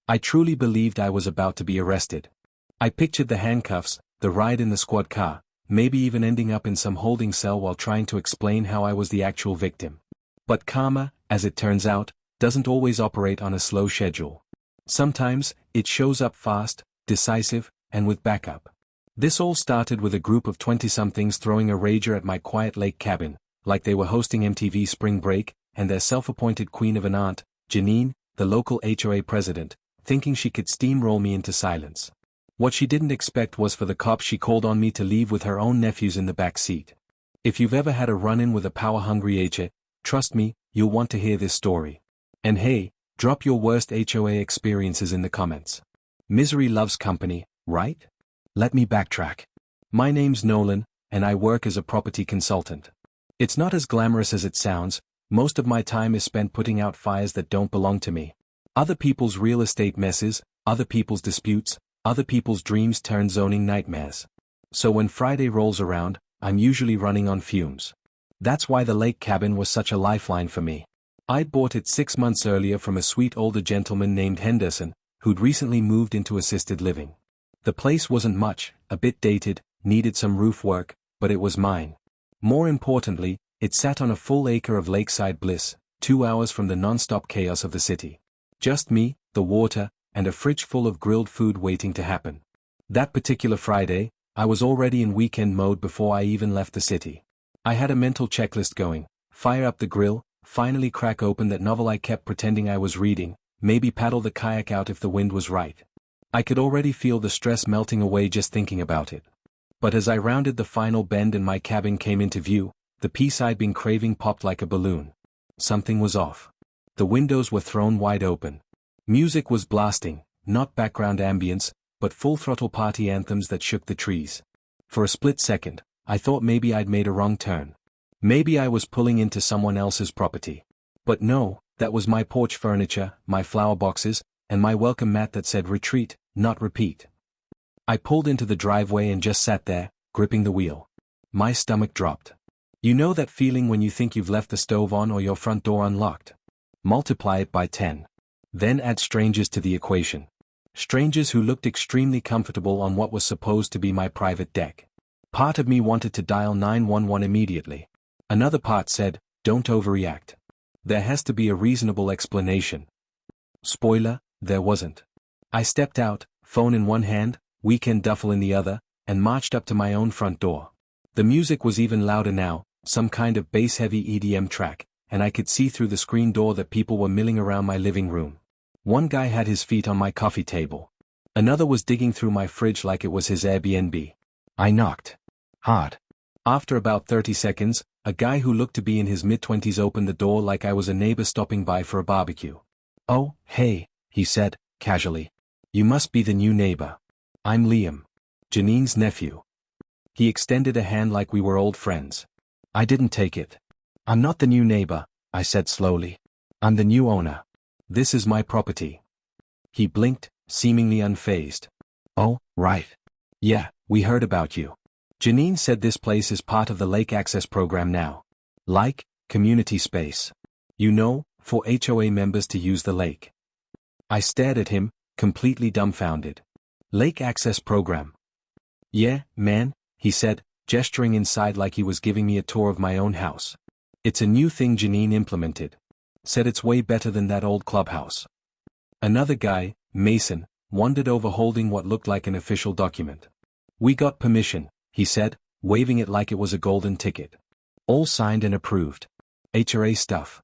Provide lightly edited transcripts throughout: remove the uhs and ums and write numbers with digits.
I truly believed I was about to be arrested. I pictured the handcuffs, the ride in the squad car, maybe even ending up in some holding cell while trying to explain how I was the actual victim. But karma, as it turns out, doesn't always operate on a slow schedule. Sometimes, it shows up fast, decisive, and with backup. This all started with a group of 20-somethings throwing a rager at my quiet lake cabin, like they were hosting MTV Spring Break, and their self-appointed queen of an aunt, Janine, the local HOA president, thinking she could steamroll me into silence. What she didn't expect was for the cops she called on me to leave with her own nephews in the back seat. If you've ever had a run-in with a power-hungry HOA, trust me, you'll want to hear this story. And hey, drop your worst HOA experiences in the comments. Misery loves company, right? Let me backtrack. My name's Nolan, and I work as a property consultant. It's not as glamorous as it sounds. Most of my time is spent putting out fires that don't belong to me. Other people's real estate messes, other people's disputes, other people's dreams turn zoning nightmares. So when Friday rolls around, I'm usually running on fumes. That's why the lake cabin was such a lifeline for me. I'd bought it 6 months earlier from a sweet older gentleman named Henderson, who'd recently moved into assisted living. The place wasn't much, a bit dated, needed some roof work, but it was mine. More importantly, it sat on a full acre of lakeside bliss, 2 hours from the non-stop chaos of the city. Just me, the water, and a fridge full of grilled food waiting to happen. That particular Friday, I was already in weekend mode before I even left the city. I had a mental checklist going: fire up the grill, finally crack open that novel I kept pretending I was reading, maybe paddle the kayak out if the wind was right. I could already feel the stress melting away just thinking about it. But as I rounded the final bend and my cabin came into view, the peace I'd been craving popped like a balloon. Something was off. The windows were thrown wide open. Music was blasting, not background ambience, but full-throttle party anthems that shook the trees. For a split second, I thought maybe I'd made a wrong turn. Maybe I was pulling into someone else's property. But no, that was my porch furniture, my flower boxes, and my welcome mat that said retreat, not repeat. I pulled into the driveway and just sat there, gripping the wheel. My stomach dropped. You know that feeling when you think you've left the stove on or your front door unlocked? Multiply it by 10. Then add strangers to the equation. Strangers who looked extremely comfortable on what was supposed to be my private deck. Part of me wanted to dial 911 immediately. Another part said, don't overreact. There has to be a reasonable explanation. Spoiler, there wasn't. I stepped out, phone in one hand, weekend duffel in the other, and marched up to my own front door. The music was even louder now, some kind of bass-heavy EDM track, and I could see through the screen door that people were milling around my living room. One guy had his feet on my coffee table. Another was digging through my fridge like it was his Airbnb. I knocked. Hard. After about 30 seconds, a guy who looked to be in his mid-20s opened the door like I was a neighbor stopping by for a barbecue. Oh, hey, he said, casually. You must be the new neighbor. I'm Liam. Janine's nephew. He extended a hand like we were old friends. I didn't take it. I'm not the new neighbor, I said slowly. I'm the new owner. This is my property. He blinked, seemingly unfazed. Oh, right. Yeah, we heard about you. Janine said this place is part of the lake access program now. Like, community space. You know, for HOA members to use the lake. I stared at him, completely dumbfounded. Lake access program. Yeah, man, he said, gesturing inside like he was giving me a tour of my own house. It's a new thing Janine implemented. Said it's way better than that old clubhouse. Another guy, Mason, wandered over holding what looked like an official document. We got permission, he said, waving it like it was a golden ticket. All signed and approved. HOA stuff.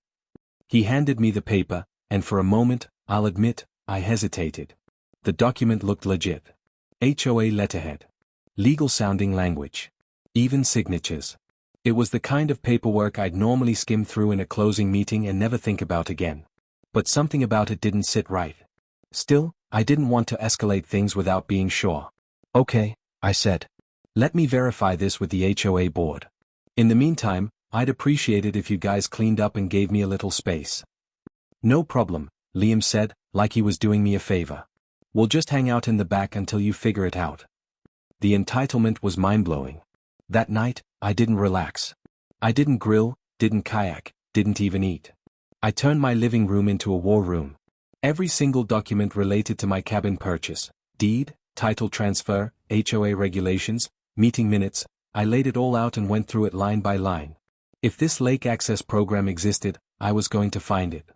He handed me the paper, and for a moment, I'll admit, I hesitated. The document looked legit. HOA letterhead. Legal-sounding language. Even signatures. It was the kind of paperwork I'd normally skim through in a closing meeting and never think about again. But something about it didn't sit right. Still, I didn't want to escalate things without being sure. Okay, I said. Let me verify this with the HOA board. In the meantime, I'd appreciate it if you guys cleaned up and gave me a little space. No problem, Liam said, like he was doing me a favor. We'll just hang out in the back until you figure it out. The entitlement was mind-blowing. That night, I didn't relax. I didn't grill, didn't kayak, didn't even eat. I turned my living room into a war room. Every single document related to my cabin purchase, deed, title transfer, HOA regulations, meeting minutes, I laid it all out and went through it line by line. If this lake access program existed, I was going to find it.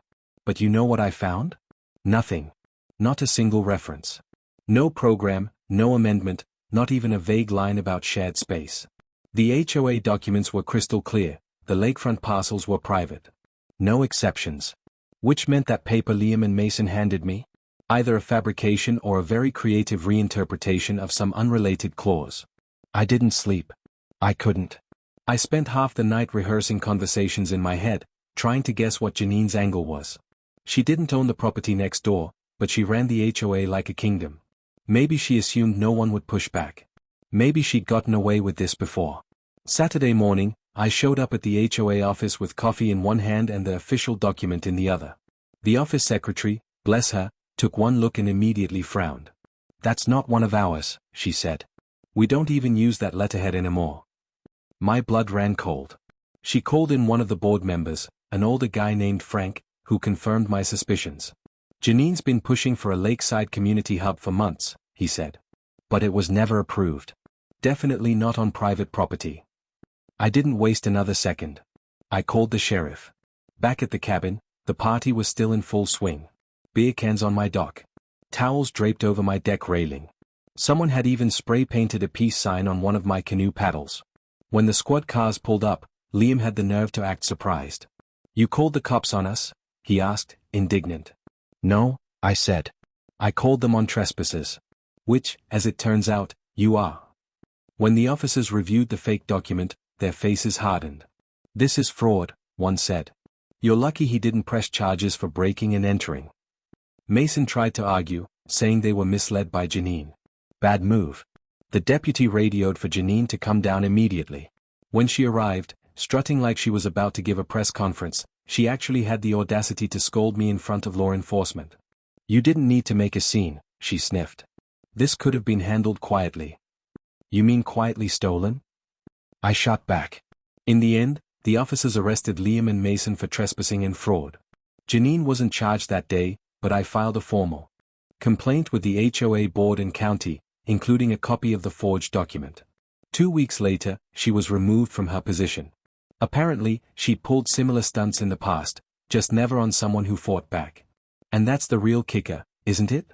But you know what I found? Nothing. Not a single reference. No program, no amendment, not even a vague line about shared space. The HOA documents were crystal clear, the lakefront parcels were private. No exceptions. Which meant that paper Liam and Mason handed me? Either a fabrication or a very creative reinterpretation of some unrelated clause. I didn't sleep. I couldn't. I spent half the night rehearsing conversations in my head, trying to guess what Janine's angle was. She didn't own the property next door, but she ran the HOA like a kingdom. Maybe she assumed no one would push back. Maybe she'd gotten away with this before. Saturday morning, I showed up at the HOA office with coffee in one hand and the official document in the other. The office secretary, bless her, took one look and immediately frowned. "That's not one of ours," she said. "We don't even use that letterhead anymore." My blood ran cold. She called in one of the board members, an older guy named Frank, who confirmed my suspicions. "Janine's been pushing for a lakeside community hub for months," he said. "But it was never approved. Definitely not on private property." I didn't waste another second. I called the sheriff. Back at the cabin, the party was still in full swing. Beer cans on my dock. Towels draped over my deck railing. Someone had even spray-painted a peace sign on one of my canoe paddles. When the squad cars pulled up, Liam had the nerve to act surprised. "You called the cops on us?" he asked, indignant. "No," I said. "I called them on trespassers. Which, as it turns out, you are." When the officers reviewed the fake document, their faces hardened. "This is fraud," one said. "You're lucky he didn't press charges for breaking and entering." Mason tried to argue, saying they were misled by Janine. Bad move. The deputy radioed for Janine to come down immediately. When she arrived, strutting like she was about to give a press conference, she actually had the audacity to scold me in front of law enforcement. "You didn't need to make a scene," she sniffed. "This could have been handled quietly." "You mean quietly stolen?" I shot back. In the end, the officers arrested Liam and Mason for trespassing and fraud. Janine wasn't charged that day, but I filed a formal complaint with the HOA board and county, including a copy of the forged document. 2 weeks later, she was removed from her position. Apparently, she'd pulled similar stunts in the past, just never on someone who fought back. And that's the real kicker, isn't it?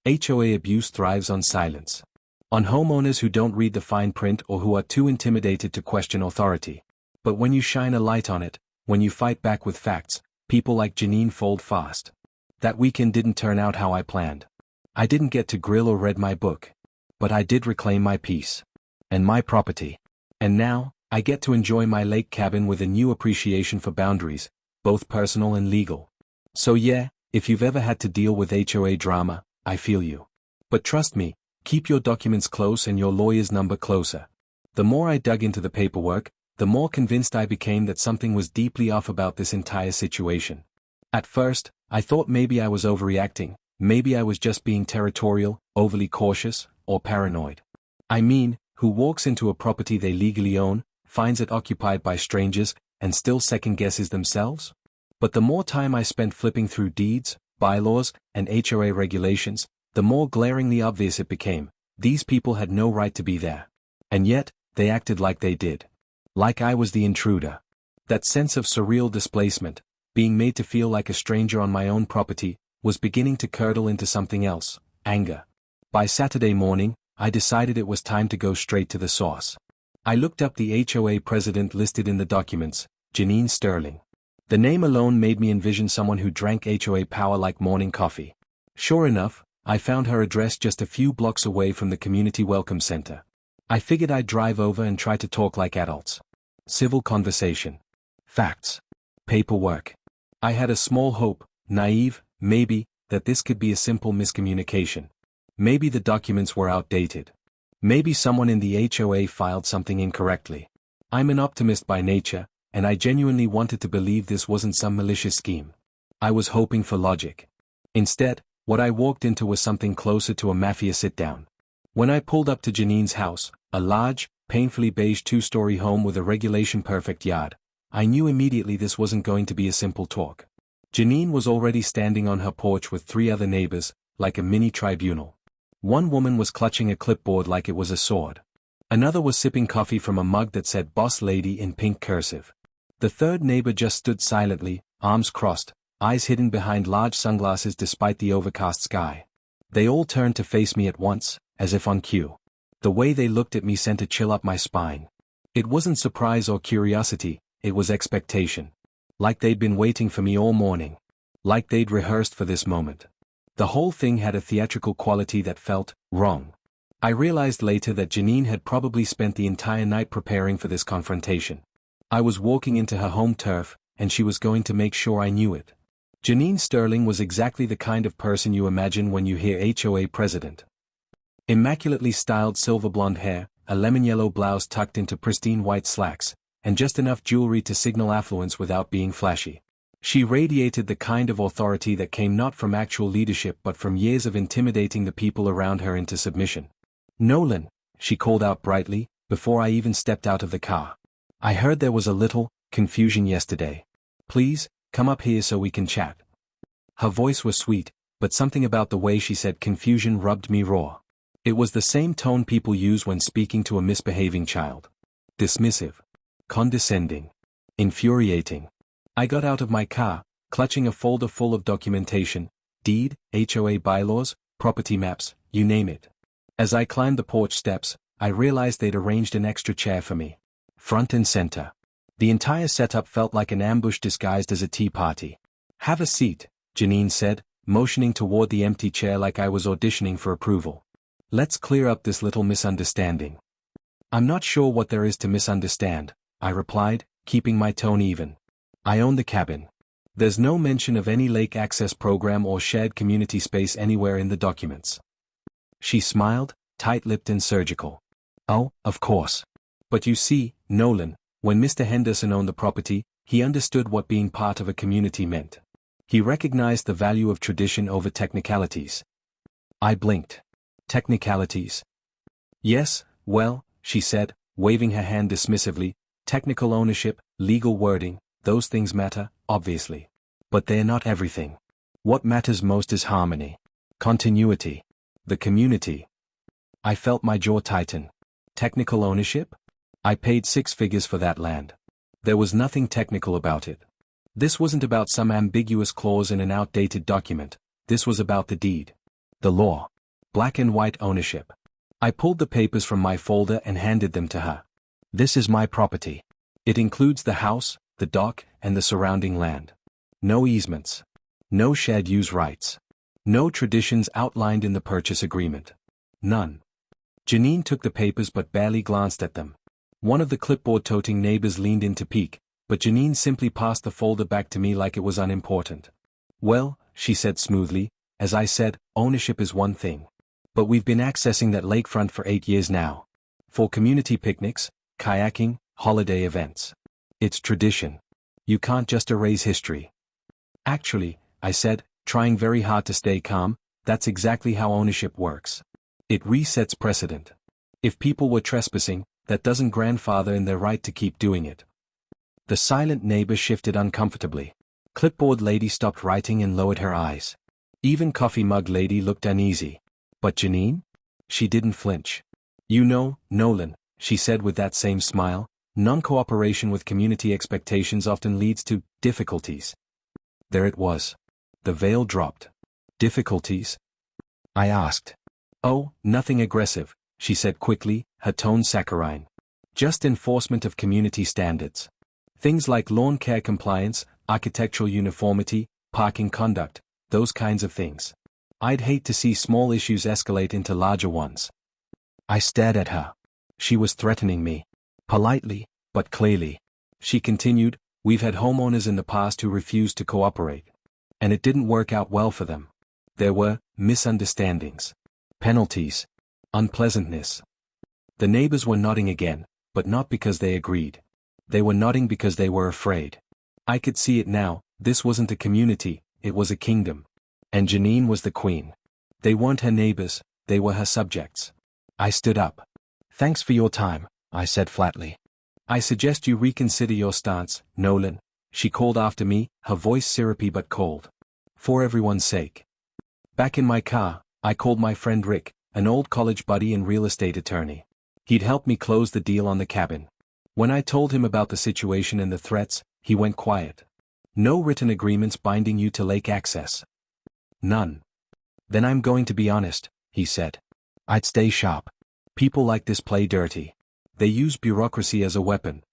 HOA abuse thrives on silence. On homeowners who don't read the fine print or who are too intimidated to question authority. But when you shine a light on it, when you fight back with facts, people like Janine fold fast. That weekend didn't turn out how I planned. I didn't get to grill or read my book. But I did reclaim my peace. And my property. And now, I get to enjoy my lake cabin with a new appreciation for boundaries, both personal and legal. So yeah, if you've ever had to deal with HOA drama, I feel you. But trust me, keep your documents close and your lawyer's number closer. The more I dug into the paperwork, the more convinced I became that something was deeply off about this entire situation. At first, I thought maybe I was overreacting, maybe I was just being territorial, overly cautious, or paranoid. I mean, who walks into a property they legally own, finds it occupied by strangers, and still second-guesses themselves? But the more time I spent flipping through deeds, bylaws, and HOA regulations, the more glaringly obvious it became. These people had no right to be there. And yet, they acted like they did. Like I was the intruder. That sense of surreal displacement, being made to feel like a stranger on my own property, was beginning to curdle into something else, anger. By Saturday morning, I decided it was time to go straight to the source. I looked up the HOA president listed in the documents, Janine Sterling. The name alone made me envision someone who drank HOA power like morning coffee. Sure enough, I found her address just a few blocks away from the Community Welcome Center. I figured I'd drive over and try to talk like adults. Civil conversation. Facts. Paperwork. I had a small hope, naive, maybe, that this could be a simple miscommunication. Maybe the documents were outdated. Maybe someone in the HOA filed something incorrectly. I'm an optimist by nature, and I genuinely wanted to believe this wasn't some malicious scheme. I was hoping for logic. Instead, what I walked into was something closer to a mafia sit-down. When I pulled up to Janine's house, a large, painfully beige 2-story home with a regulation-perfect yard, I knew immediately this wasn't going to be a simple talk. Janine was already standing on her porch with 3 other neighbors, like a mini tribunal. One woman was clutching a clipboard like it was a sword. Another was sipping coffee from a mug that said "Boss Lady" in pink cursive. The third neighbor just stood silently, arms crossed, eyes hidden behind large sunglasses despite the overcast sky. They all turned to face me at once, as if on cue. The way they looked at me sent a chill up my spine. It wasn't surprise or curiosity, it was expectation. Like they'd been waiting for me all morning. Like they'd rehearsed for this moment. The whole thing had a theatrical quality that felt wrong. I realized later that Janine had probably spent the entire night preparing for this confrontation. I was walking into her home turf, and she was going to make sure I knew it. Janine Sterling was exactly the kind of person you imagine when you hear HOA president. Immaculately styled silver blonde hair, a lemon yellow blouse tucked into pristine white slacks, and just enough jewelry to signal affluence without being flashy. She radiated the kind of authority that came not from actual leadership but from years of intimidating the people around her into submission. "Nolan," she called out brightly, before I even stepped out of the car. "I heard there was a little confusion yesterday. Please, come up here so we can chat." Her voice was sweet, but something about the way she said confusion rubbed me raw. It was the same tone people use when speaking to a misbehaving child. Dismissive. Condescending. Infuriating. I got out of my car, clutching a folder full of documentation, deed, HOA bylaws, property maps, you name it. As I climbed the porch steps, I realized they'd arranged an extra chair for me. Front and center. The entire setup felt like an ambush disguised as a tea party. "Have a seat," Janine said, motioning toward the empty chair like I was auditioning for approval. "Let's clear up this little misunderstanding." "I'm not sure what there is to misunderstand," I replied, keeping my tone even. "I own the cabin. There's no mention of any lake access program or shared community space anywhere in the documents." She smiled, tight-lipped and surgical. "Oh, of course. But you see, Nolan, when Mr. Henderson owned the property, he understood what being part of a community meant. He recognized the value of tradition over technicalities." I blinked. "Technicalities?" "Yes, well," she said, waving her hand dismissively, "technical ownership, legal wording, those things matter, obviously. But they're not everything. What matters most is harmony. Continuity. The community." I felt my jaw tighten. Technical ownership? I paid 6 figures for that land. There was nothing technical about it. This wasn't about some ambiguous clause in an outdated document. This was about the deed. The law. Black and white ownership. I pulled the papers from my folder and handed them to her. "This is my property. It includes the house, the dock, and the surrounding land. No easements. No shared use rights. No traditions outlined in the purchase agreement. None." Janine took the papers but barely glanced at them. One of the clipboard-toting neighbors leaned in to peek, but Janine simply passed the folder back to me like it was unimportant. "Well," she said smoothly, "as I said, ownership is one thing. But we've been accessing that lakefront for 8 years now. For community picnics, kayaking, holiday events. It's tradition. You can't just erase history." "Actually," I said, trying very hard to stay calm, "that's exactly how ownership works. It resets precedent. If people were trespassing, that doesn't grandfather in their right to keep doing it." The silent neighbor shifted uncomfortably. Clipboard lady stopped writing and lowered her eyes. Even coffee mug lady looked uneasy. But Janine? She didn't flinch. "You know, Nolan," she said with that same smile, "non-cooperation with community expectations often leads to difficulties." There it was. The veil dropped. "Difficulties?" I asked. "Oh, nothing aggressive," she said quickly, her tone saccharine. "Just enforcement of community standards. Things like lawn care compliance, architectural uniformity, parking conduct, those kinds of things. I'd hate to see small issues escalate into larger ones." I stared at her. She was threatening me. Politely, but clearly. She continued, "We've had homeowners in the past who refused to cooperate. And it didn't work out well for them. There were misunderstandings. Penalties. Unpleasantness." The neighbors were nodding again, but not because they agreed. They were nodding because they were afraid. I could see it now, this wasn't a community, it was a kingdom. And Janine was the queen. They weren't her neighbors, they were her subjects. I stood up. "Thanks for your time," I said flatly. "I suggest you reconsider your stance, Nolan. she called after me, her voice syrupy but cold. For everyone's sake. Back in my car, I called my friend Rick, an old college buddy and real estate attorney. He'd helped me close the deal on the cabin. When I told him about the situation and the threats, he went quiet. No written agreements binding you to lake access. None. Then I'm going to be honest, he said. I'd stay sharp. People like this play dirty. They use bureaucracy as a weapon.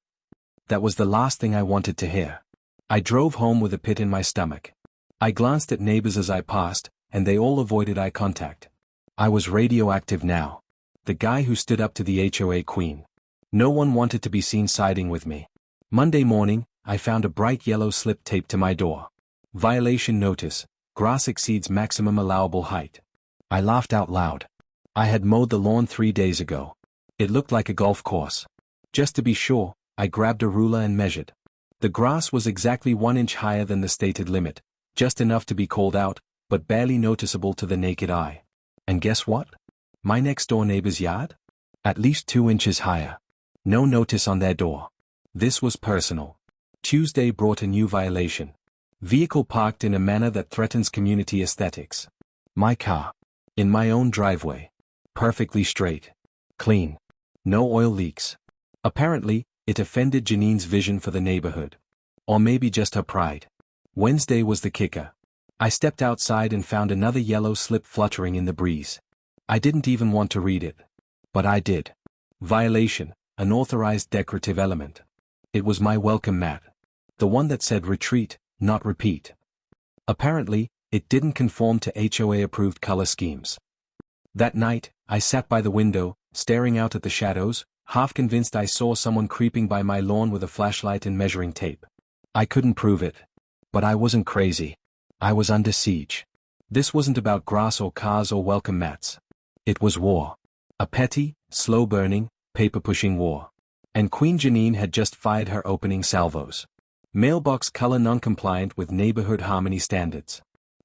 That was the last thing I wanted to hear. I drove home with a pit in my stomach. I glanced at neighbors as I passed, and they all avoided eye contact. I was radioactive now. The guy who stood up to the HOA queen. No one wanted to be seen siding with me. Monday morning, I found a bright yellow slip taped to my door. Violation notice, grass exceeds maximum allowable height. I laughed out loud. I had mowed the lawn 3 days ago. It looked like a golf course. Just to be sure, I grabbed a ruler and measured. The grass was exactly 1 inch higher than the stated limit, just enough to be called out, but barely noticeable to the naked eye. And guess what? My next-door neighbor's yard? At least 2 inches higher. No notice on their door. This was personal. Tuesday brought a new violation. Vehicle parked in a manner that threatens community aesthetics. My car. In my own driveway. Perfectly straight. Clean. No oil leaks. Apparently, it offended Janine's vision for the neighborhood. Or maybe just her pride. Wednesday was the kicker. I stepped outside and found another yellow slip fluttering in the breeze. I didn't even want to read it. But I did. Violation, unauthorized decorative element. It was my welcome mat. The one that said retreat, not repeat. Apparently, it didn't conform to HOA-approved color schemes. That night, I sat by the window, staring out at the shadows, half convinced I saw someone creeping by my lawn with a flashlight and measuring tape. I couldn't prove it. But I wasn't crazy. I was under siege. This wasn't about grass or cars or welcome mats. It was war. A petty, slow-burning, paper-pushing war. And Queen Janine had just fired her opening salvos. Mailbox color non-compliant with neighborhood harmony standards.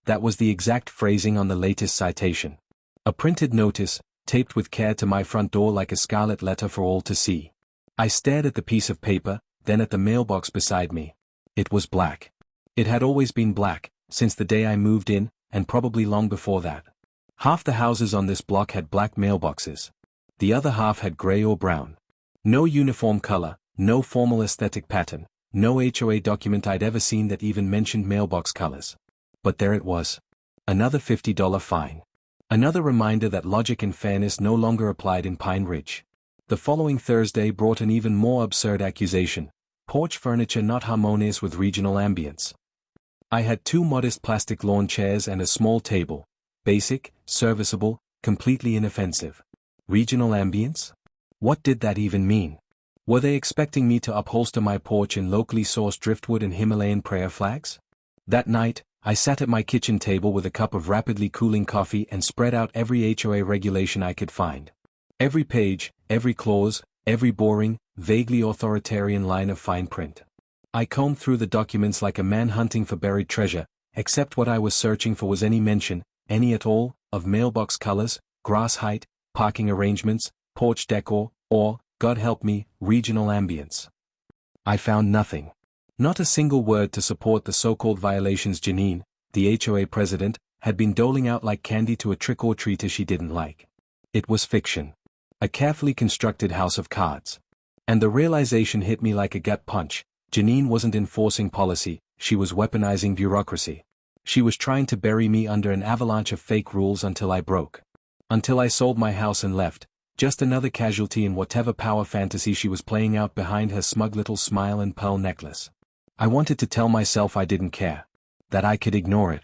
That was the exact phrasing on the latest citation. A printed notice, taped with care to my front door like a scarlet letter for all to see. I stared at the piece of paper, then at the mailbox beside me. It was black. It had always been black, since the day I moved in, and probably long before that. Half the houses on this block had black mailboxes. The other half had gray or brown. No uniform color, no formal aesthetic pattern, no HOA document I'd ever seen that even mentioned mailbox colors. But there it was. Another $50 fine. Another reminder that logic and fairness no longer applied in Pine Ridge. The following Thursday brought an even more absurd accusation. Porch furniture not harmonious with regional ambience. I had 2 modest plastic lawn chairs and a small table. Basic, serviceable, completely inoffensive. Regional ambience? What did that even mean? Were they expecting me to upholster my porch in locally sourced driftwood and Himalayan prayer flags? That night, I sat at my kitchen table with a cup of rapidly cooling coffee and spread out every HOA regulation I could find. Every page, every clause, every boring, vaguely authoritarian line of fine print. I combed through the documents like a man hunting for buried treasure, except what I was searching for was any mention, any at all, of mailbox colors, grass height, parking arrangements, porch decor, or, God help me, regional ambience. I found nothing. Not a single word to support the so-called violations Janine, the HOA president, had been doling out like candy to a trick-or-treater she didn't like. It was fiction. A carefully constructed house of cards. And the realization hit me like a gut punch. Janine wasn't enforcing policy, she was weaponizing bureaucracy. She was trying to bury me under an avalanche of fake rules until I broke. Until I sold my house and left, just another casualty in whatever power fantasy she was playing out behind her smug little smile and pearl necklace. I wanted to tell myself I didn't care. That I could ignore it.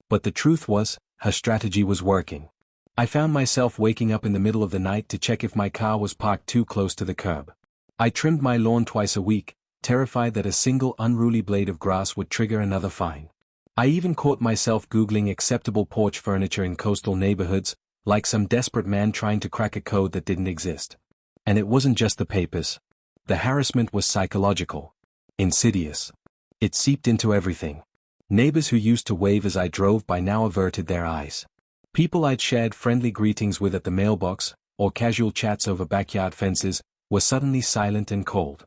But the truth was, her strategy was working. I found myself waking up in the middle of the night to check if my car was parked too close to the curb. I trimmed my lawn twice a week, terrified that a single unruly blade of grass would trigger another fine. I even caught myself Googling acceptable porch furniture in coastal neighborhoods, like some desperate man trying to crack a code that didn't exist. And it wasn't just the papers. The harassment was psychological. Insidious. It seeped into everything. Neighbors who used to wave as I drove by now averted their eyes. People I'd shared friendly greetings with at the mailbox, or casual chats over backyard fences, were suddenly silent and cold.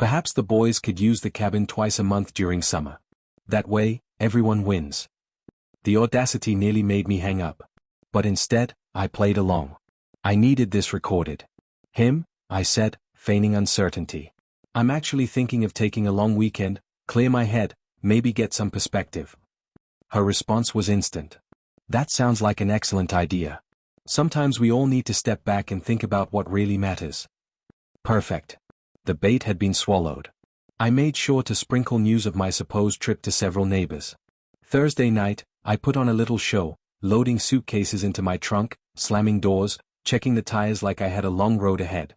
Perhaps the boys could use the cabin twice a month during summer. That way, everyone wins. The audacity nearly made me hang up. But instead, I played along. I needed this recorded. Him, I said, feigning uncertainty. I'm actually thinking of taking a long weekend, clear my head, maybe get some perspective. Her response was instant. That sounds like an excellent idea. Sometimes we all need to step back and think about what really matters. Perfect. The bait had been swallowed. I made sure to sprinkle news of my supposed trip to several neighbors. Thursday night, I put on a little show, loading suitcases into my trunk, slamming doors, checking the tires like I had a long road ahead.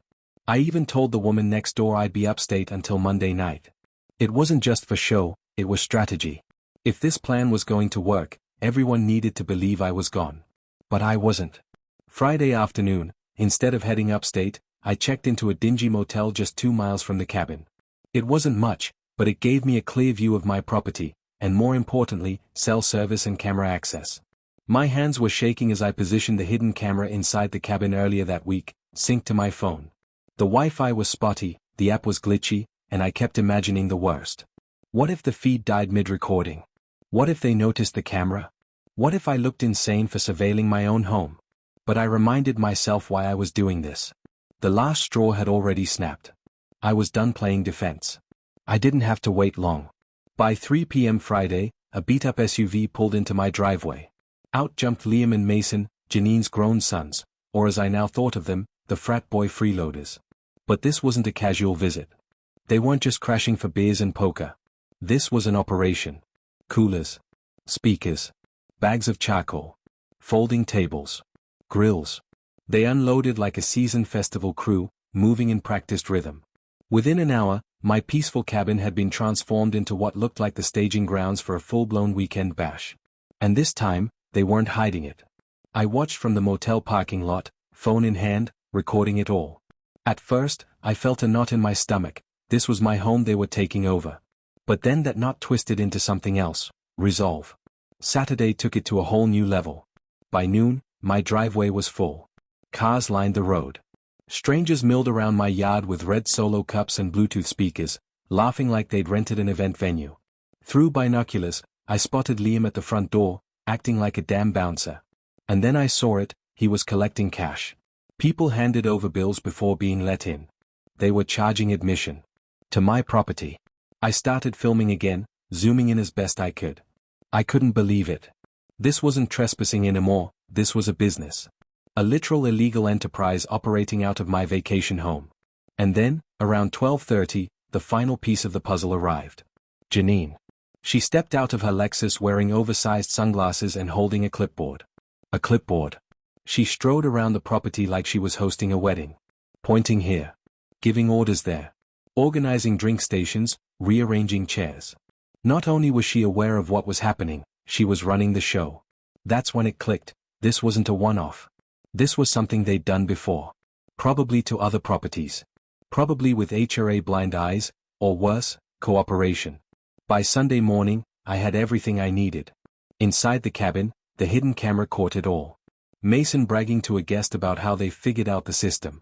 I even told the woman next door I'd be upstate until Monday night. It wasn't just for show, it was strategy. If this plan was going to work, everyone needed to believe I was gone. But I wasn't. Friday afternoon, instead of heading upstate, I checked into a dingy motel just 2 miles from the cabin. It wasn't much, but it gave me a clear view of my property, and more importantly, cell service and camera access. My hands were shaking as I positioned the hidden camera inside the cabin earlier that week, synced to my phone. The Wi-Fi was spotty, the app was glitchy, and I kept imagining the worst. What if the feed died mid-recording? What if they noticed the camera? What if I looked insane for surveilling my own home? But I reminded myself why I was doing this. The last straw had already snapped. I was done playing defense. I didn't have to wait long. By 3 p.m. Friday, a beat-up SUV pulled into my driveway. Out jumped Liam and Mason, Janine's grown sons, or as I now thought of them, the frat boy freeloaders. But this wasn't a casual visit. They weren't just crashing for beers and poker. This was an operation. Coolers, speakers, bags of charcoal, folding tables, grills. They unloaded like a seasoned festival crew, moving in practiced rhythm. Within an hour, my peaceful cabin had been transformed into what looked like the staging grounds for a full-blown weekend bash. And this time, they weren't hiding it. I watched from the motel parking lot, phone in hand, recording it all. At first, I felt a knot in my stomach. This was my home they were taking over. But then that knot twisted into something else, resolve. Saturday took it to a whole new level. By noon, my driveway was full. Cars lined the road. Strangers milled around my yard with red Solo cups and Bluetooth speakers, laughing like they'd rented an event venue. Through binoculars, I spotted Liam at the front door, acting like a damn bouncer. And then I saw it, he was collecting cash. People handed over bills before being let in. They were charging admission. To my property. I started filming again, zooming in as best I could. I couldn't believe it. This wasn't trespassing anymore, this was a business. A literal illegal enterprise operating out of my vacation home. And then, around 12:30, the final piece of the puzzle arrived. Janine. She stepped out of her Lexus wearing oversized sunglasses and holding a clipboard. A clipboard. She strode around the property like she was hosting a wedding. Pointing here. Giving orders there. Organizing drink stations, rearranging chairs. Not only was she aware of what was happening, she was running the show. That's when it clicked. This wasn't a one-off. This was something they'd done before. Probably to other properties. Probably with HOA blind eyes, or worse, cooperation. By Sunday morning, I had everything I needed. Inside the cabin, the hidden camera caught it all. Mason bragging to a guest about how they figured out the system.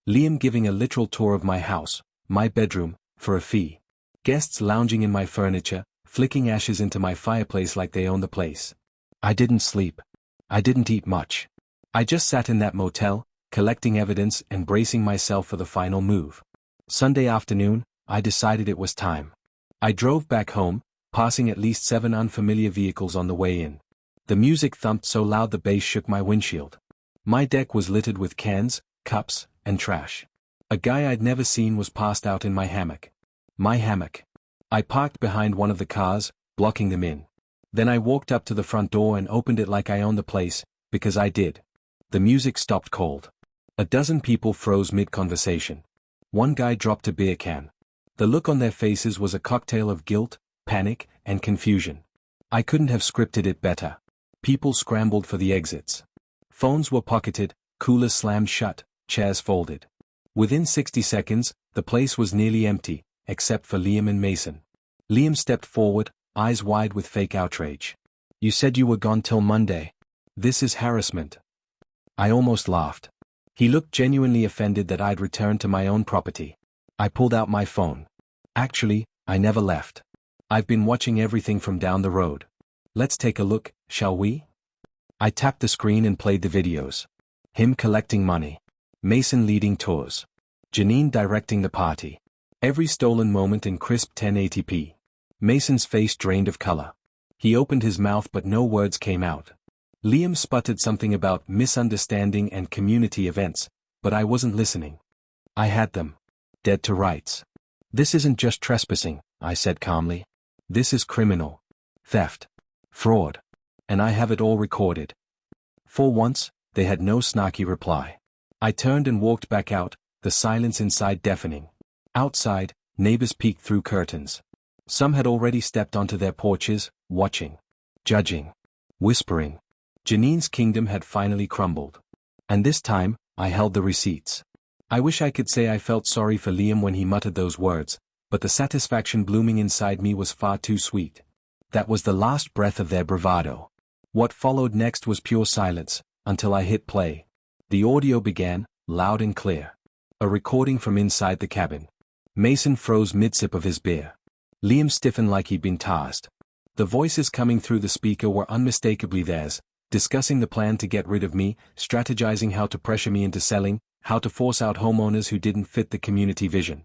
Liam giving a literal tour of my house, my bedroom, for a fee. Guests lounging in my furniture, flicking ashes into my fireplace like they owned the place. I didn't sleep. I didn't eat much. I just sat in that motel, collecting evidence and bracing myself for the final move. Sunday afternoon, I decided it was time. I drove back home, passing at least 7 unfamiliar vehicles on the way in. The music thumped so loud the bass shook my windshield. My deck was littered with cans, cups, and trash. A guy I'd never seen was passed out in my hammock. My hammock. I parked behind one of the cars, blocking them in. Then I walked up to the front door and opened it like I owned the place, because I did. The music stopped cold. A dozen people froze mid-conversation. One guy dropped a beer can. The look on their faces was a cocktail of guilt, panic, and confusion. I couldn't have scripted it better. People scrambled for the exits. Phones were pocketed, coolers slammed shut, chairs folded. Within 60 seconds, the place was nearly empty, except for Liam and Mason. Liam stepped forward, eyes wide with fake outrage. "You said you were gone till Monday. This is harassment." I almost laughed. He looked genuinely offended that I'd returned to my own property. I pulled out my phone. Actually, I never left. I've been watching everything from down the road. Let's take a look, shall we? I tapped the screen and played the videos. Him collecting money. Mason leading tours. Janine directing the party. Every stolen moment in crisp 1080p. Mason's face drained of color. He opened his mouth but no words came out. Liam sputtered something about misunderstanding and community events, but I wasn't listening. I had them. Dead to rights. This isn't just trespassing, I said calmly. This is criminal. Theft. Fraud. And I have it all recorded. For once, they had no snarky reply. I turned and walked back out, the silence inside deafening. Outside, neighbors peeked through curtains. Some had already stepped onto their porches, watching. Judging. Whispering. Janine's kingdom had finally crumbled. And this time, I held the receipts. I wish I could say I felt sorry for Liam when he muttered those words, but the satisfaction blooming inside me was far too sweet. That was the last breath of their bravado. What followed next was pure silence, until I hit play. The audio began, loud and clear. A recording from inside the cabin. Mason froze mid-sip of his beer. Liam stiffened like he'd been tasked. The voices coming through the speaker were unmistakably theirs, discussing the plan to get rid of me, strategizing how to pressure me into selling, how to force out homeowners who didn't fit the community vision.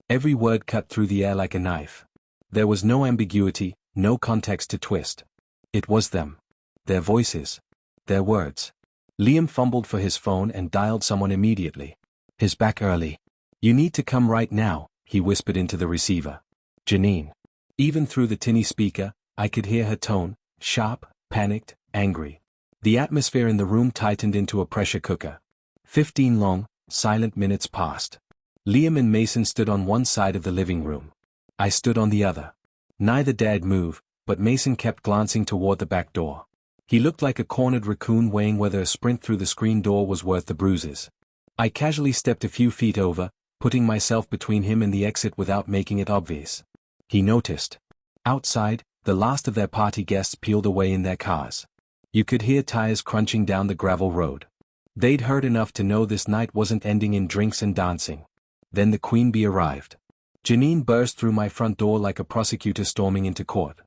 Every word cut through the air like a knife. There was no ambiguity, no context to twist. It was them. Their voices. Their words. Liam fumbled for his phone and dialed someone immediately. His back early. You need to come right now, he whispered into the receiver. Janine. Even through the tinny speaker, I could hear her tone, sharp, panicked, angry. The atmosphere in the room tightened into a pressure cooker. 15 long, silent minutes passed. Liam and Mason stood on one side of the living room. I stood on the other. Neither dared move, but Mason kept glancing toward the back door. He looked like a cornered raccoon weighing whether a sprint through the screen door was worth the bruises. I casually stepped a few feet over, putting myself between him and the exit without making it obvious. He noticed. Outside, the last of their party guests peeled away in their cars. You could hear tires crunching down the gravel road. They'd heard enough to know this night wasn't ending in drinks and dancing. Then the queen bee arrived. Janine burst through my front door like a prosecutor storming into court.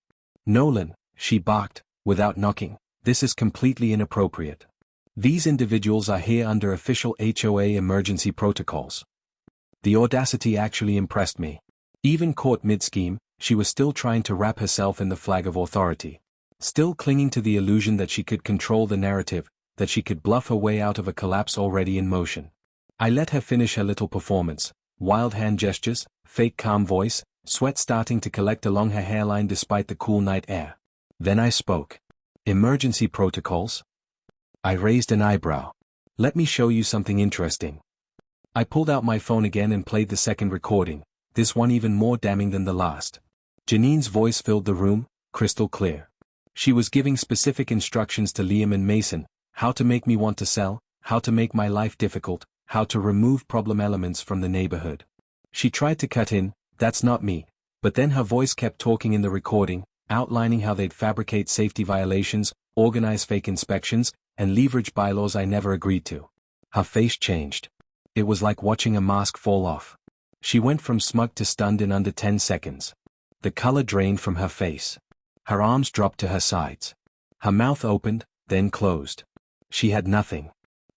Nolan, she barked, without knocking, this is completely inappropriate. These individuals are here under official HOA emergency protocols. The audacity actually impressed me. Even caught mid-scheme, she was still trying to wrap herself in the flag of authority. Still clinging to the illusion that she could control the narrative, that she could bluff her way out of a collapse already in motion. I let her finish her little performance, wild hand gestures, fake calm voice, sweat starting to collect along her hairline despite the cool night air. Then I spoke. Emergency protocols? I raised an eyebrow. Let me show you something interesting. I pulled out my phone again and played the second recording, this one even more damning than the last. Janine's voice filled the room, crystal clear. She was giving specific instructions to Liam and Mason, how to make me want to sell, how to make my life difficult, how to remove problem elements from the neighborhood. She tried to cut in, that's not me, but then her voice kept talking in the recording, outlining how they'd fabricate safety violations, organize fake inspections, and leverage bylaws I never agreed to. Her face changed. It was like watching a mask fall off. She went from smug to stunned in under 10 seconds. The color drained from her face. Her arms dropped to her sides. Her mouth opened, then closed. She had nothing.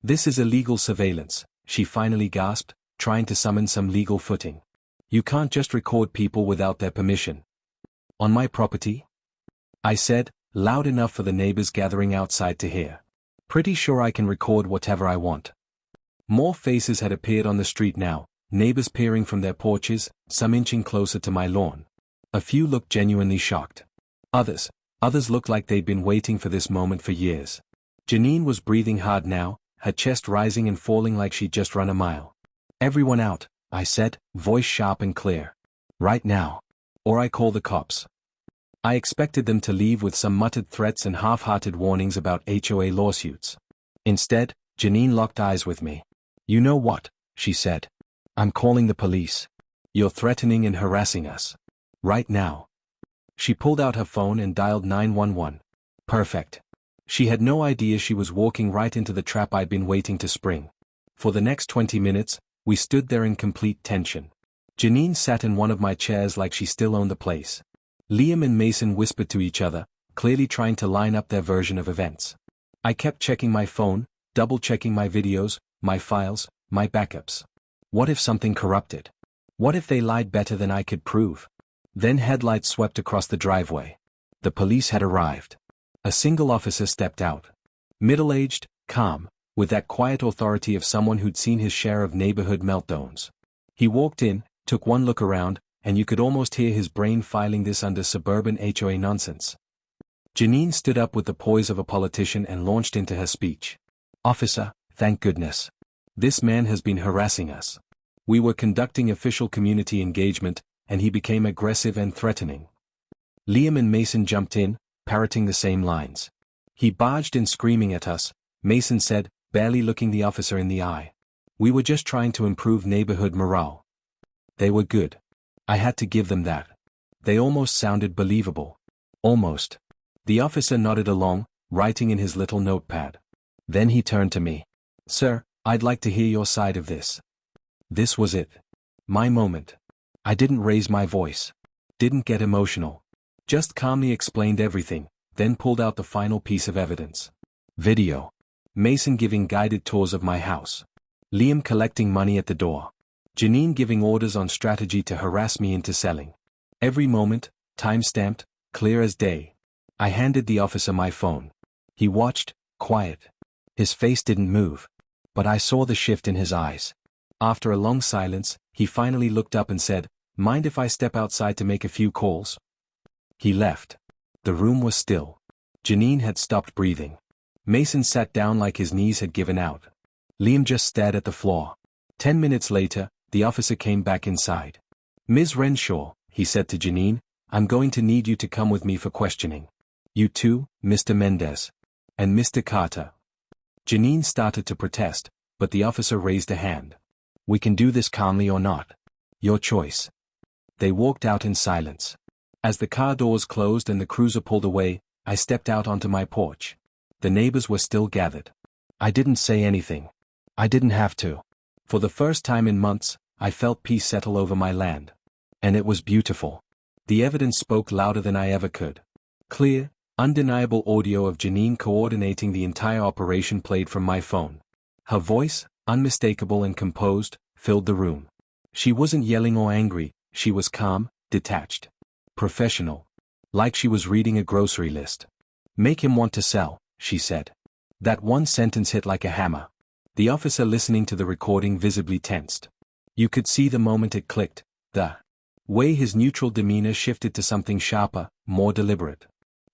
This is illegal surveillance, she finally gasped, trying to summon some legal footing. You can't just record people without their permission. On my property? I said, loud enough for the neighbors gathering outside to hear. Pretty sure I can record whatever I want. More faces had appeared on the street now, neighbors peering from their porches, some inching closer to my lawn. A few looked genuinely shocked. Others looked like they'd been waiting for this moment for years. Janine was breathing hard now, her chest rising and falling like she'd just run a mile. Everyone out, I said, voice sharp and clear. Right now. Or I call the cops. I expected them to leave with some muttered threats and half-hearted warnings about HOA lawsuits. Instead, Janine locked eyes with me. You know what, she said. I'm calling the police. You're threatening and harassing us. Right now. She pulled out her phone and dialed 911. Perfect. She had no idea she was walking right into the trap I'd been waiting to spring. For the next 20 minutes, we stood there in complete tension. Janine sat in one of my chairs like she still owned the place. Liam and Mason whispered to each other, clearly trying to line up their version of events. I kept checking my phone, double-checking my videos, my files, my backups. What if something corrupted? What if they lied better than I could prove? Then headlights swept across the driveway. The police had arrived. A single officer stepped out. Middle-aged, calm, with that quiet authority of someone who'd seen his share of neighborhood meltdowns. He walked in, took one look around, and you could almost hear his brain filing this under suburban HOA nonsense. Janine stood up with the poise of a politician and launched into her speech. "Officer, thank goodness. This man has been harassing us. We were conducting official community engagement, and he became aggressive and threatening." Liam and Mason jumped in, parroting the same lines. "He barged in screaming at us," Mason said, barely looking the officer in the eye. "We were just trying to improve neighborhood morale." They were good. I had to give them that. They almost sounded believable. Almost. The officer nodded along, writing in his little notepad. Then he turned to me. "Sir, I'd like to hear your side of this." This was it. My moment. I didn't raise my voice. Didn't get emotional. Just calmly explained everything, then pulled out the final piece of evidence. Video. Mason giving guided tours of my house. Liam collecting money at the door. Janine giving orders on strategy to harass me into selling. Every moment, time-stamped, clear as day. I handed the officer my phone. He watched, quiet. His face didn't move. But I saw the shift in his eyes. After a long silence, he finally looked up and said, "Mind if I step outside to make a few calls?" He left. The room was still. Janine had stopped breathing. Mason sat down like his knees had given out. Liam just stared at the floor. 10 minutes later, the officer came back inside. "Ms. Renshaw," he said to Janine, "I'm going to need you to come with me for questioning. You too, Mr. Mendez. And Mr. Carter." Janine started to protest, but the officer raised a hand. "We can do this calmly or not. Your choice." They walked out in silence. As the car doors closed and the cruiser pulled away, I stepped out onto my porch. The neighbors were still gathered. I didn't say anything. I didn't have to. For the first time in months, I felt peace settle over my land. And it was beautiful. The evidence spoke louder than I ever could. Clear, undeniable audio of Janine coordinating the entire operation played from my phone. Her voice, unmistakable and composed, filled the room. She wasn't yelling or angry, she was calm, detached. Professional. Like she was reading a grocery list. "Make him want to sell," she said. That one sentence hit like a hammer. The officer listening to the recording visibly tensed. You could see the moment it clicked, the way his neutral demeanor shifted to something sharper, more deliberate.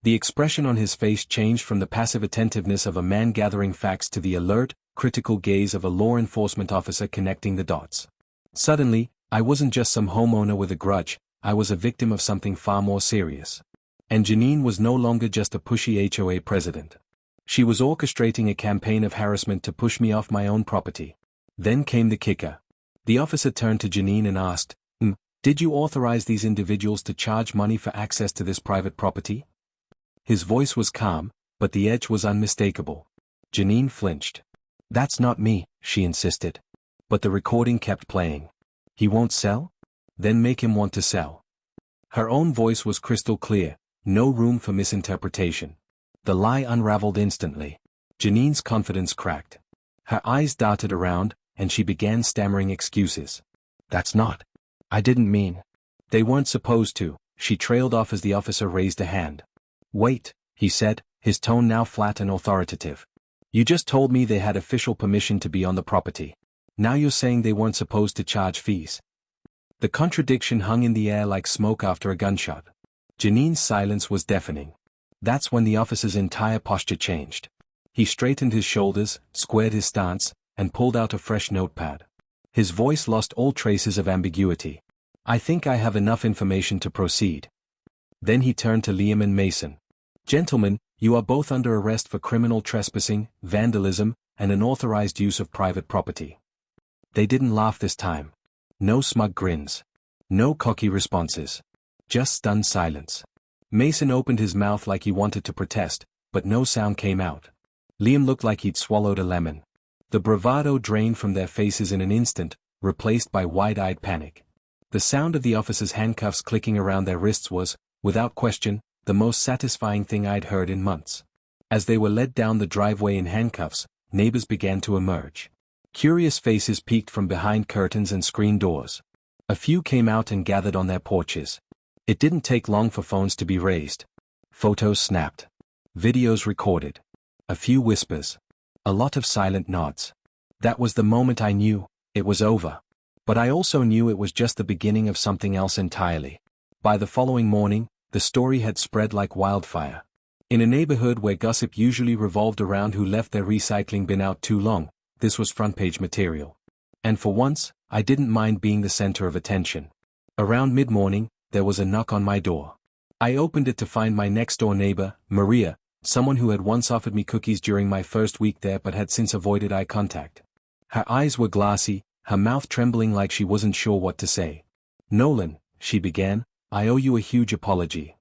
The expression on his face changed from the passive attentiveness of a man gathering facts to the alert, critical gaze of a law enforcement officer connecting the dots. Suddenly, I wasn't just some homeowner with a grudge, I was a victim of something far more serious. And Janine was no longer just a pushy HOA president. She was orchestrating a campaign of harassment to push me off my own property. Then came the kicker. The officer turned to Janine and asked, "Did you authorize these individuals to charge money for access to this private property?" His voice was calm, but the edge was unmistakable. Janine flinched. "That's not me," she insisted. But the recording kept playing. "He won't sell? Then make him want to sell." Her own voice was crystal clear, no room for misinterpretation. The lie unraveled instantly. Janine's confidence cracked. Her eyes darted around, and she began stammering excuses. "That's not. I didn't mean." "They weren't supposed to," she trailed off as the officer raised a hand. "Wait," he said, his tone now flat and authoritative. "You just told me they had official permission to be on the property. Now you're saying they weren't supposed to charge fees." The contradiction hung in the air like smoke after a gunshot. Janine's silence was deafening. That's when the officer's entire posture changed. He straightened his shoulders, squared his stance, and pulled out a fresh notepad. His voice lost all traces of ambiguity. "I think I have enough information to proceed." Then he turned to Liam and Mason. "Gentlemen, you are both under arrest for criminal trespassing, vandalism, and unauthorized use of private property." They didn't laugh this time. No smug grins. No cocky responses. Just stunned silence. Mason opened his mouth like he wanted to protest, but no sound came out. Liam looked like he'd swallowed a lemon. The bravado drained from their faces in an instant, replaced by wide-eyed panic. The sound of the officers' handcuffs clicking around their wrists was, without question, the most satisfying thing I'd heard in months. As they were led down the driveway in handcuffs, neighbors began to emerge. Curious faces peeked from behind curtains and screen doors. A few came out and gathered on their porches. It didn't take long for phones to be raised. Photos snapped. Videos recorded. A few whispers. A lot of silent nods. That was the moment I knew it was over. But I also knew it was just the beginning of something else entirely. By the following morning, the story had spread like wildfire. In a neighborhood where gossip usually revolved around who left their recycling bin out too long, this was front-page material. And for once, I didn't mind being the center of attention. Around mid-morning, there was a knock on my door. I opened it to find my next-door neighbor, Maria, someone who had once offered me cookies during my first week there but had since avoided eye contact. Her eyes were glassy, her mouth trembling like she wasn't sure what to say. "Nolan," she began, "I owe you a huge apology."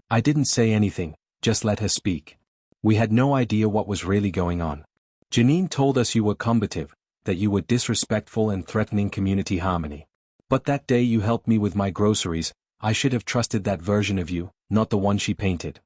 I didn't say anything, just let her speak. We had no idea what was really going on. "Janine told us you were combative, that you were disrespectful and threatening community harmony. But that day you helped me with my groceries, I should have trusted that version of you, not the one she painted."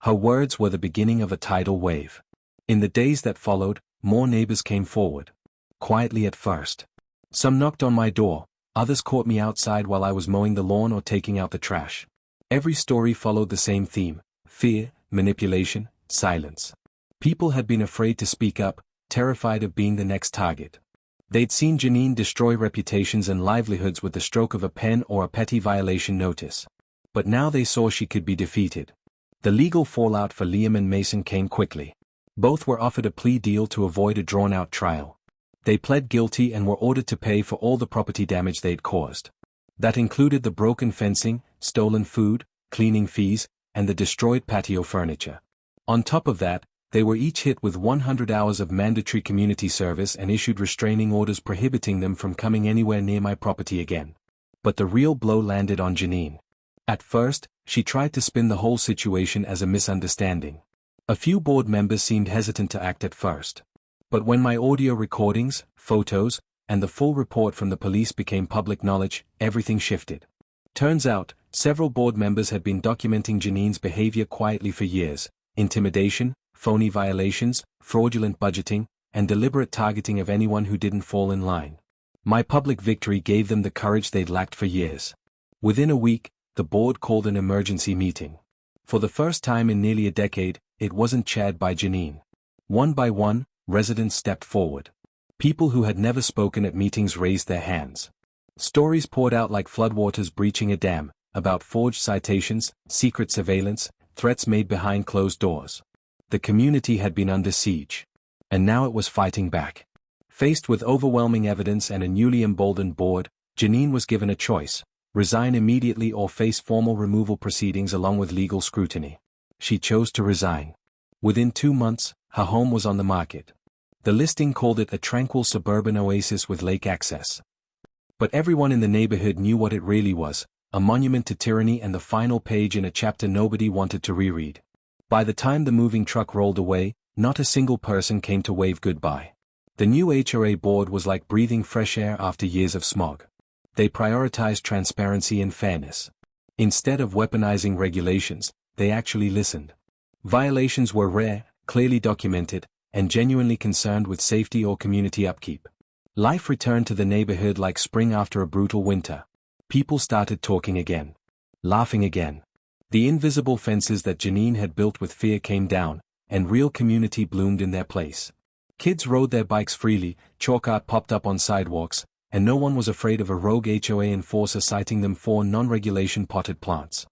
Her words were the beginning of a tidal wave. In the days that followed, more neighbors came forward. Quietly at first. Some knocked on my door, others caught me outside while I was mowing the lawn or taking out the trash. Every story followed the same theme: fear, manipulation, silence. People had been afraid to speak up, terrified of being the next target. They'd seen Janine destroy reputations and livelihoods with the stroke of a pen or a petty violation notice. But now they saw she could be defeated. The legal fallout for Liam and Mason came quickly. Both were offered a plea deal to avoid a drawn-out trial. They pled guilty and were ordered to pay for all the property damage they'd caused. That included the broken fencing, stolen food, cleaning fees, and the destroyed patio furniture. On top of that, they were each hit with 100 hours of mandatory community service and issued restraining orders prohibiting them from coming anywhere near my property again. But the real blow landed on Janine. At first, she tried to spin the whole situation as a misunderstanding. A few board members seemed hesitant to act at first. But when my audio recordings, photos, and the full report from the police became public knowledge, everything shifted. Turns out, several board members had been documenting Janine's behavior quietly for years: intimidation, phony violations, fraudulent budgeting, and deliberate targeting of anyone who didn't fall in line. My public victory gave them the courage they'd lacked for years. Within a week, the board called an emergency meeting. For the first time in nearly a decade, it wasn't chaired by Janine. One by one, residents stepped forward. People who had never spoken at meetings raised their hands. Stories poured out like floodwaters breaching a dam, about forged citations, secret surveillance, threats made behind closed doors. The community had been under siege. And now it was fighting back. Faced with overwhelming evidence and a newly emboldened board, Janine was given a choice: resign immediately or face formal removal proceedings along with legal scrutiny. She chose to resign. Within 2 months, her home was on the market. The listing called it a tranquil suburban oasis with lake access. But everyone in the neighborhood knew what it really was: a monument to tyranny and the final page in a chapter nobody wanted to reread. By the time the moving truck rolled away, not a single person came to wave goodbye. The new HOA board was like breathing fresh air after years of smog. They prioritized transparency and fairness. Instead of weaponizing regulations, they actually listened. Violations were rare, clearly documented, and genuinely concerned with safety or community upkeep. Life returned to the neighborhood like spring after a brutal winter. People started talking again. Laughing again. The invisible fences that Janine had built with fear came down, and real community bloomed in their place. Kids rode their bikes freely, chalk art popped up on sidewalks, and no one was afraid of a rogue HOA enforcer citing them for non-regulation potted plants.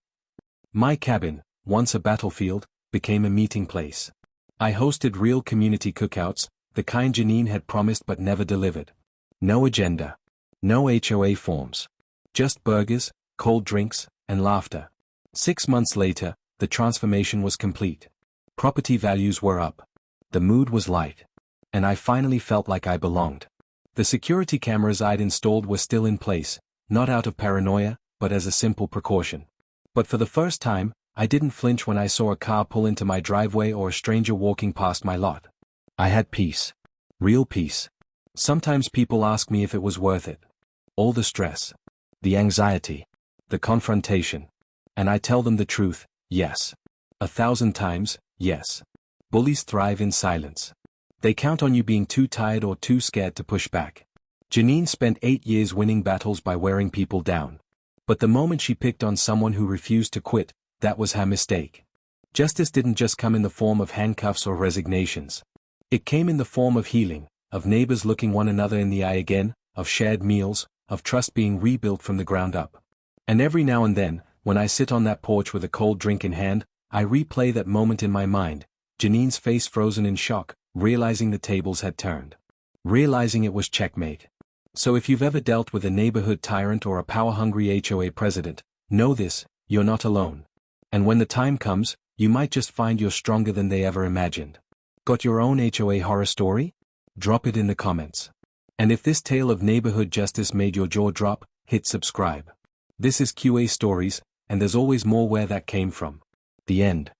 My cabin, once a battlefield, became a meeting place. I hosted real community cookouts, the kind Janine had promised but never delivered. No agenda. No HOA forms. Just burgers, cold drinks, and laughter. 6 months later, the transformation was complete. Property values were up. The mood was light. And I finally felt like I belonged. The security cameras I'd installed were still in place, not out of paranoia, but as a simple precaution. But for the first time, I didn't flinch when I saw a car pull into my driveway or a stranger walking past my lot. I had peace. Real peace. Sometimes people ask me if it was worth it. All the stress. the anxiety, the confrontation. And I tell them the truth, yes. 1,000 times, yes. Bullies thrive in silence. They count on you being too tired or too scared to push back. Janine spent 8 years winning battles by wearing people down. But the moment she picked on someone who refused to quit, that was her mistake. Justice didn't just come in the form of handcuffs or resignations. It came in the form of healing, of neighbors looking one another in the eye again, of shared meals, of trust being rebuilt from the ground up. And every now and then, when I sit on that porch with a cold drink in hand, I replay that moment in my mind, Janine's face frozen in shock, realizing the tables had turned. Realizing it was checkmate. So if you've ever dealt with a neighborhood tyrant or a power-hungry HOA president, know this, you're not alone. And when the time comes, you might just find you're stronger than they ever imagined. Got your own HOA horror story? Drop it in the comments. And if this tale of neighborhood justice made your jaw drop, hit subscribe. This is QA Stories, and there's always more where that came from. The end.